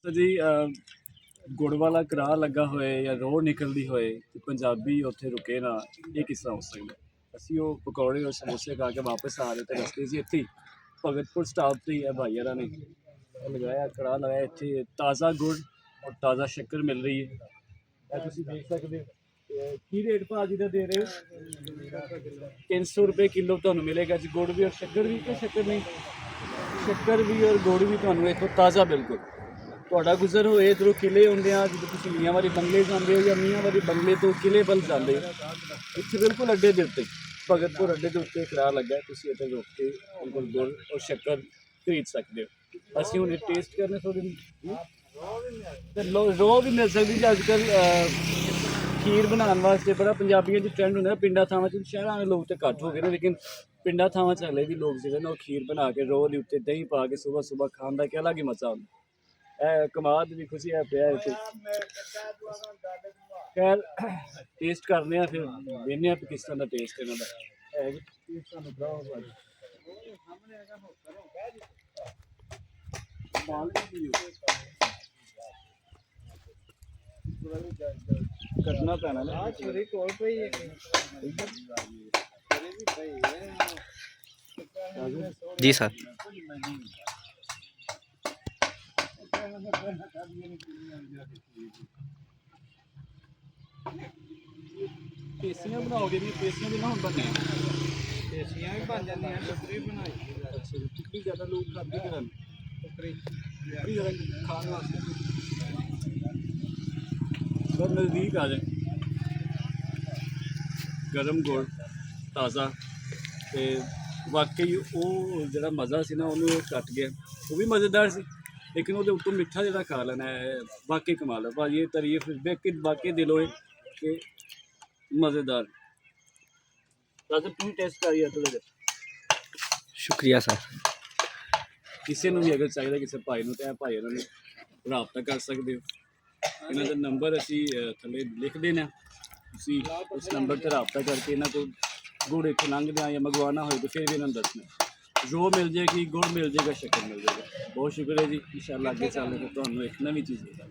ਤਾਂ ਜੀ ਗੁੜ ਵਾਲਾ ਕੜਾਹ ਲੱਗਾ ਹੋਏ ਜਾਂ ਰੋਹ ਨਿਕਲਦੀ ਹੋਏ ਤੇ ਪੰਜਾਬੀ ਉੱਥੇ ਰੁਕੇ ਨਾ, ਇਹ ਕਿਸ ਤਰ੍ਹਾਂ ਹੋ ਸਕਦਾ। ਅਸੀਂ ਉਹ ਪਕੌੜੇ ਔਰ ਸਮੋਸੇ ਖਾ ਕੇ ਵਾਪਸ ਆ ਰਹੇ ਤੇ ਰਸਤੇ 'ਚ ਇੱਥੇ ਹੀ ਭਗਤਪੁਰ ਸਟਾਪ 'ਤੇ ਹੀ ਹੈ ਭਾਈ ਯਾਰਾਂ ਨੇ ਲਗਾਇਆ ਕੜਾਹ ਲਗਾਇਆ। ਇੱਥੇ ਤਾਜ਼ਾ ਗੁੜ ਔਰ ਤਾਜ਼ਾ ਸ਼ੱਕਰ ਮਿਲ ਰਹੀ ਹੈ। ਇਹ ਤੁਸੀਂ ਦੇਖ ਸਕਦੇ ਹੋ। ਕੀ ਰੇਟ ਭਾਅ ਦਾ ਦੇ ਰਹੇ ਹੋ? 300 ਰੁਪਏ ਕਿਲੋ ਤੁਹਾਨੂੰ ਮਿਲੇਗਾ ਜੀ ਗੁੜ ਵੀ ਔਰ ਸ਼ੱਕਰ ਵੀ। ਕਿ ਸ਼ੱਕਰ ਨਹੀਂ, ਸ਼ੱਕਰ ਵੀ ਔਰ ਗੁੜ ਵੀ ਤੁਹਾਨੂੰ ਇੱਥੋਂ ਤਾਜ਼ਾ ਬਿਲਕੁਲ। ਤੁਹਾਡਾ ਗੁਜ਼ਰ ਹੋਏ ਇੱਧਰੋਂ ਕਿਲੇ ਹੁੰਦੇ ਆ, ਜਦੋਂ ਤੁਸੀਂ ਮੀਆਂ ਵਾਲੀ ਬੰਗਲੇ ਜਾਂਦੇ ਹੋ ਜਾਂ ਮੀਆਂ ਵਾਲੀ ਬੰਗਲੇ ਤੋਂ ਕਿਲੇ ਵੱਲ ਜਾਂਦੇ ਹੋ, ਇੱਥੇ ਬਿਲਕੁਲ ਅੱਡੇ ਦੇ ਉੱਤੇ ਭਗਤਪੁਰ ਅੱਡੇ ਦੇ ਉੱਤੇ ਕੜਾਹ ਲੱਗਾ। ਤੁਸੀਂ ਇੱਥੇ ਰੁਕ ਕੇ ਬਿਲਕੁਲ ਗੁੜ ਔਰ ਸ਼ੱਕਰ ਖਰੀਦ ਸਕਦੇ ਹੋ। ਅਸੀਂ ਹੁਣ ਟੇਸਟ ਕਰਨੇ ਥੋੜ੍ਹੀ ਰੋਹ ਵੀ ਮਿਲ ਸਕਦੀ ਜੀ। ਅੱਜ ਕੱਲ੍ਹ ਖੀਰ ਬਣਾਉਣ ਵਾਸਤੇ ਬੜਾ ਪੰਜਾਬੀਆਂ 'ਚ ਟ੍ਰੈਂਡ ਹੁੰਦਾ। ਪਿੰਡਾਂ ਥਾਵਾਂ 'ਚ, ਸ਼ਹਿਰਾਂ ਦੇ ਲੋਕ ਤਾਂ ਘੱਟ ਹੋ ਗਏ ਨੇ, ਲੇਕਿਨ ਪਿੰਡਾਂ ਥਾਵਾਂ 'ਚ ਹਲੇ ਵੀ ਲੋਕ ਜਿਹੜੇ ਨੇ ਉਹ ਖੀਰ ਬਣਾ ਕੇ ਰੋਹ ਦੇ ਉੱਤੇ ਦਹੀਂ ਪਾ ਕੇ ਸੁਬਾਹ ਸੁਬਾਹ ਖਾਣ ਦਾ ਇੱਕ ਅਲੱਗ ਹੀ ਮਜ਼ਾ ਹੁੰਦਾ। ਇਹ ਕਮਾਦ ਵੀ ਖੁਸ਼ੀ ਹੈ ਪਿਆ ਇੱਥੇ। ਖੈਰ ਟੇਸਟ ਕਰਨੇ ਆ, ਫਿਰ ਵੇਖਦੇ ਹਾਂ ਕਿਸ ਤਰ੍ਹਾਂ ਦਾ ਟੇਸਟ ਇਹਨਾਂ ਦਾ ਹੈ ਜੀ। ਸਾਨੂੰ ਬਰਾਓ ਕਰਨਾ ਪੈਣਾ ਨਾ। जी सर। पेसियां बनाओगे भी? पेसियां भी ना हम बनने पेसियां भी बन जाती हैं, टुकरी बनाई। अच्छा, कितनी ज़्यादा लोग खाते हैं टुकरी ज़्यादा खाने वास्ते। बहुत नज़दीक आ जाए। गरम गुड़ ताज़ा ਤੇ ਵਾਕਈ ਉਹ ਜਿਹੜਾ ਮਜ਼ਾ ਸੀ ਨਾ ਉਹਨੂੰ ਕੱਟ ਗਿਆ। ਉਹ ਵੀ ਮਜ਼ੇਦਾਰ ਸੀ, ਲੇਕਿਨ ਉਹਦੇ ਉੱਤੋਂ ਮਿੱਠਾ ਜਿਹੜਾ ਖਾ ਲੈਣਾ ਹੈ ਵਾਕਈ ਕਮਾਲ ਹੈ ਭਾਜੀ। ਇਹ ਤਾਰੀਫ ਵੇਖ ਕੇ ਵਾਕਈ ਦਿਲੋਂ ਹੈ ਕਿ मज़ेदार। ਤੁਸੀਂ ਟੈਸਟ ਕਰੀਏ ਥੋੜ੍ਹਾ ਜਿਹਾ। शुक्रिया सर। ਕਿਸੇ ਨੂੰ ਵੀ ਅਗਰ ਚਾਹੀਦਾ ਕਿਸੇ ਭਾਈ ਨੂੰ, ਤਾਂ ਇਹ ਭਾਈ ਉਹਨਾਂ ਨੂੰ ਰਾਬਤਾ ਕਰ ਸਕਦੇ ਹੋ। ਇਹਨਾਂ ਦਾ ਨੰਬਰ ਅਸੀਂ ਥੱਲੇ ਲਿਖ ਦੇਣਾ, ਤੁਸੀਂ ਉਸ ਨੰਬਰ 'ਤੇ ਰਾਬਤਾ ਕਰਕੇ ਇਹਨਾਂ ਕੋਲ ਗੁੜ ਇੱਥੋਂ ਲੰਘਦਿਆਂ ਜਾਂ ਮੰਗਵਾਉਣਾ ਹੋਏ ਤਾਂ ਫਿਰ ਵੀ ਇਹਨਾਂ ਨੂੰ ਦੱਸਣਾ। ਰੋਹ ਮਿਲ ਜਾਏਗੀ, ਗੁੜ ਮਿਲ ਜਾਏਗਾ, ਸ਼ੱਕਰ ਮਿਲ ਜਾਏਗਾ। ਬਹੁਤ ਸ਼ੁਕਰ ਹੈ ਜੀ। ਇੰਸ਼ਾਅੱਲਾ ਅੱਗੇ ਚੱਲ ਕੇ ਤੁਹਾਨੂੰ ਇੱਕ ਨਵੀਂ ਚੀਜ਼ ਮਿਲੇਗੀ।